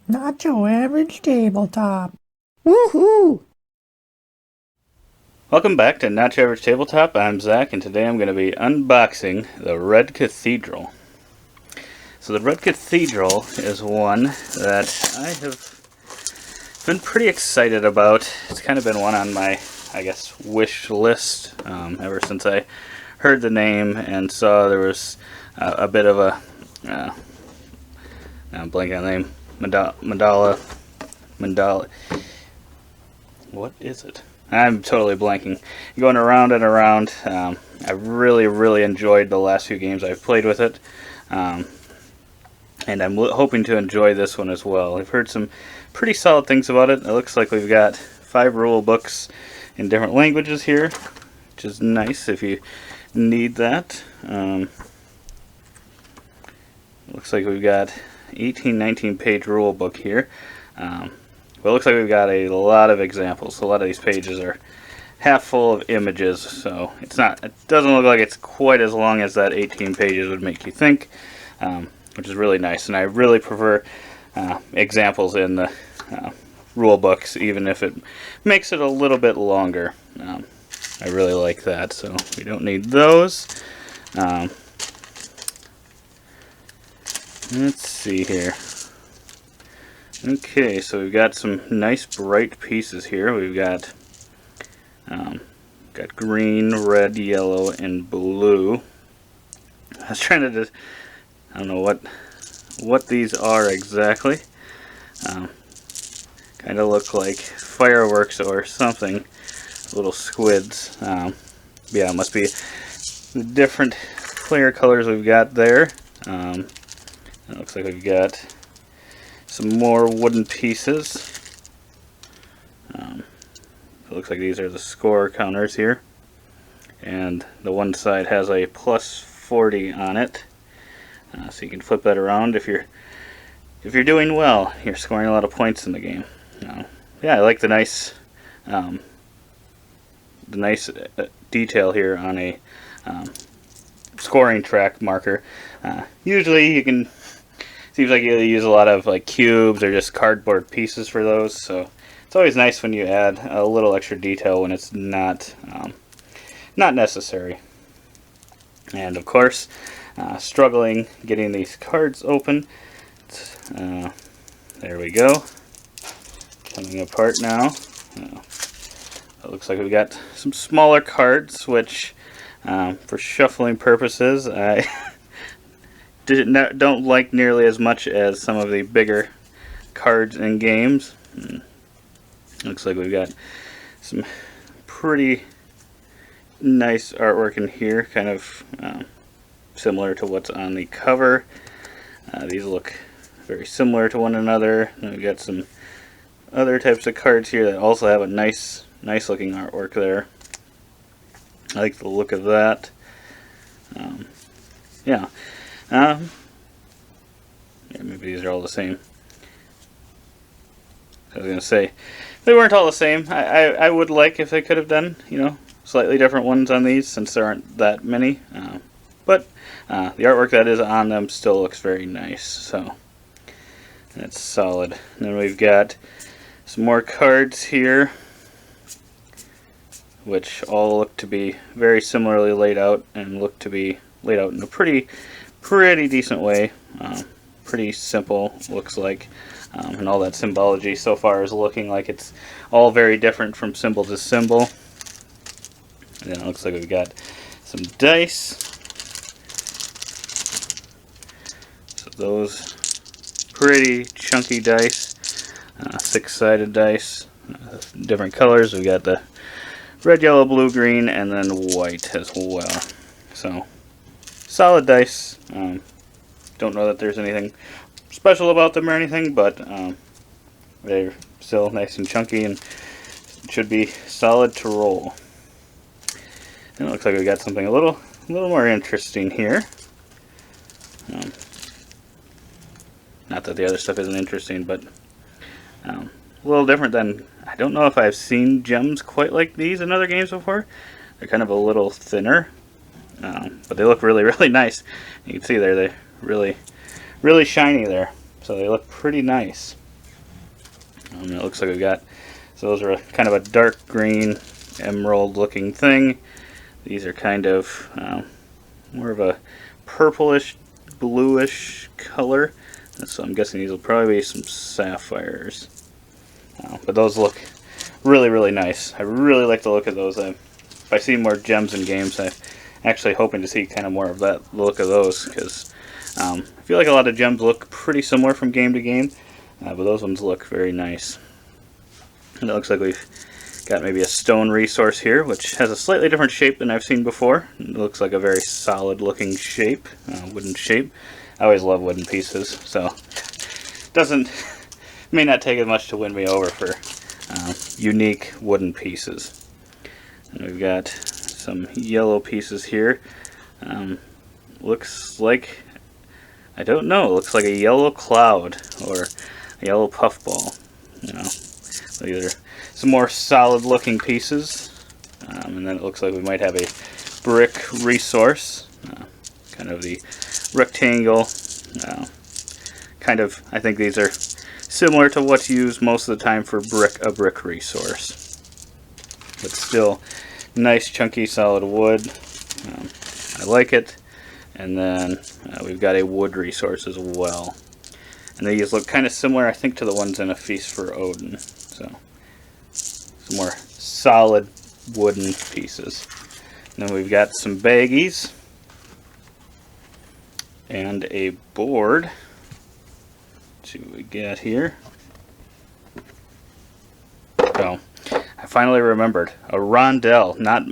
Not your average tabletop. Woohoo! Welcome back to Not Your Average Tabletop. I'm Zach, and today I'm going to be unboxing the Red Cathedral. So the Red Cathedral is one that I have been pretty excited about. It's kind of been one on my, wish list ever since I heard the name and saw there was a bit of a, I'm blanking on the name, Mandala. What is it? I'm totally blanking. Going around and around. I really enjoyed the last few games I've played with it. And I'm hoping to enjoy this one as well. I've heard some pretty solid things about it. It looks like we've got 5 rule books in different languages here, which is nice if you need that. Looks like we've got 19 page rule book here. But it looks like we've got a lot of examples. A lot of these pages are half full of images, so it doesn't look like it's quite as long as that 18 pages would make you think, which is really nice. And I really prefer examples in the rule books, even if it makes it a little bit longer. I really like that, so we don't need those. Let's see here. Okay, so we've got some nice bright pieces here. We've got green, red, yellow, and blue. I was trying to I don't know what these are exactly. Kind of look like fireworks or something. Little squids. Yeah, it must be the different player colors we've got there. It looks like we've got some more wooden pieces. It looks like these are the score counters here, and the one side has a plus 40 on it, so you can flip that around if you're doing well. You're scoring a lot of points in the game. Yeah, I like the nice detail here on a scoring track marker. Usually you can. Seems like you use a lot of like cubes or just cardboard pieces for those, so it's always nice when you add a little extra detail when it's not necessary. And of course, struggling getting these cards open. There we go. Coming apart now. It looks like we've got some smaller cards, which for shuffling purposes, I don't like nearly as much as some of the bigger cards in games. Looks like we've got some pretty nice artwork in here, kind of similar to what's on the cover. These look very similar to one another. And we've got some other types of cards here that also have a nice looking artwork there. I like the look of that. Yeah. Yeah, maybe these are all the same. I was going to say, they weren't all the same. I would like if they could have done, slightly different ones on these, since there aren't that many. But the artwork that is on them still looks very nice, so that's solid. And then we've got some more cards here, which all look to be very similarly laid out, and look to be laid out in a pretty decent way. Pretty simple, looks like. And all that symbology so far is looking like it's all very different from symbol to symbol. And then it looks like we've got some dice. So those pretty chunky dice. 6-sided dice. Different colors. We've got the red, yellow, blue, green, and then white as well. So solid dice. Don't know that there's anything special about them or anything, but they're still nice and chunky and should be solid to roll. And it looks like we got something a little more interesting here. Not that the other stuff isn't interesting, but a little different than. I don't know if I've seen gems quite like these in other games before. They're kind of a little thinner. But they look really nice. You can see they're really shiny there. So they look pretty nice. It looks like we've got, so those are kind of a dark green emerald looking thing. These are kind of more of a purplish bluish color. So I'm guessing these will probably be some sapphires. But those look really, really nice. I really like the look of those. If I see more gems in games, I'm actually hoping to see kind of more of that look of those, because I feel like a lot of gems look pretty similar from game to game, but those ones look very nice. And it looks like we've got maybe a stone resource here, which has a slightly different shape than I've seen before. It looks like a very solid looking shape, wooden shape. I always love wooden pieces, so may not take as much to win me over for unique wooden pieces. And we've got some yellow pieces here. Looks like, I don't know, looks like a yellow cloud or a yellow puffball. These are some more solid looking pieces. And then it looks like we might have a brick resource, kind of the rectangle, kind of, I think these are similar to what's used most of the time for a brick resource, but still nice chunky solid wood. I like it. And then we've got a wood resource as well, and these look kind of similar, I think, to the ones in A Feast for Odin. So some more solid wooden pieces. And then we've got some baggies and a board. Let's see what we got here. Oh, I finally remembered. A rondelle. Not,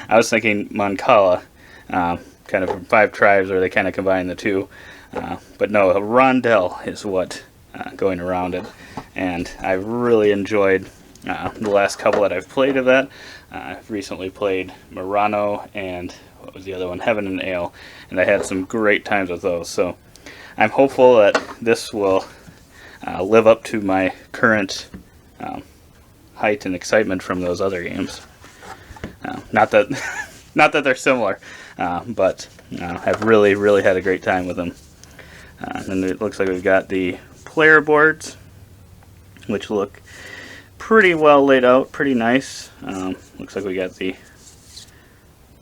I was thinking Mancala, kind of from Five Tribes, where they kind of combine the two. But no, a rondelle is what going around it. And I've really enjoyed the last couple that I've played of that. I've recently played Murano and what was the other one? Heaven and Ale. And I had some great times with those. So I'm hopeful that this will live up to my current height and excitement from those other games. Not that not that they're similar, but I've really, really had a great time with them. And it looks like we've got the player boards, which look pretty well laid out, pretty nice. Looks like we got the,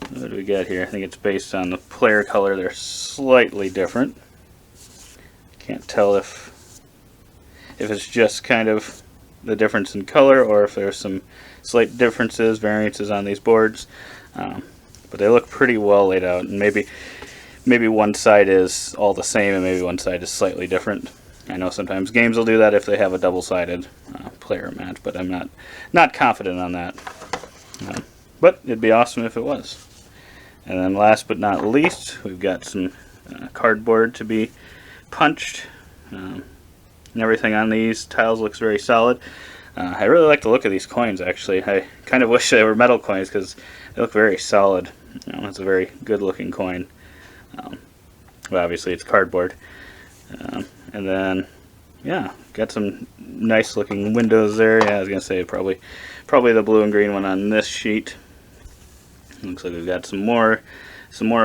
what do we got here? I think it's based on the player color. They're slightly different. Can't tell if it's just kind of the difference in color, or if there's some slight differences, variances on these boards. But they look pretty well laid out, and maybe one side is all the same and maybe one side is slightly different. I know sometimes games will do that if they have a double-sided player match, but I'm not confident on that. But it'd be awesome if it was. And then last but not least, we've got some cardboard to be punched. And everything on these tiles looks very solid. I really like the look of these coins, actually. I kind of wish they were metal coins because they look very solid. It's a very good looking coin. Well, obviously it's cardboard. And then, yeah, got some nice looking windows there. Yeah, I was gonna say probably the blue and green one on this sheet. Looks like we've got some more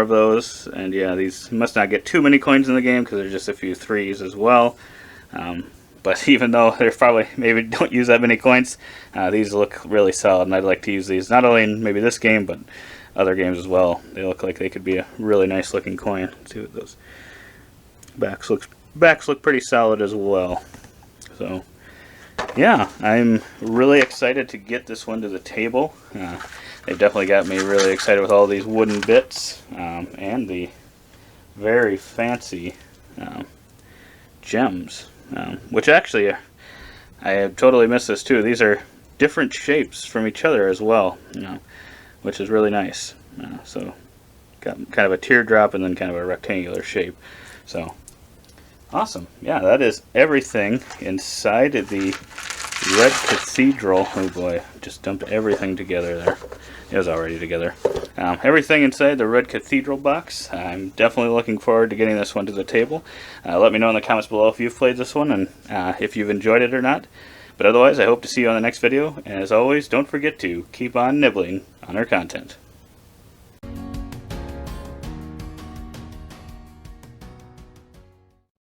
of those. And yeah, these must not get too many coins in the game because there's just a few threes as well. But even though there's probably maybe don't use that many coins, these look really solid, and I'd like to use these not only in maybe this game but other games as well. They look like they could be a really nice looking coin. Let's see what those backs look pretty solid as well. So yeah, I'm really excited to get this one to the table. They've definitely got me really excited with all these wooden bits and the very fancy gems, which actually I have totally missed this too. These are different shapes from each other as well, which is really nice. So got kind of a teardrop and then kind of a rectangular shape. So awesome. Yeah, that is everything inside the Red Cathedral. Oh boy, just dumped everything together there. It was already together. Everything inside the Red Cathedral box. I'm definitely looking forward to getting this one to the table. Let me know in the comments below if you've played this one and if you've enjoyed it or not. But otherwise, I hope to see you on the next video. And as always, don't forget to keep on nibbling on our content.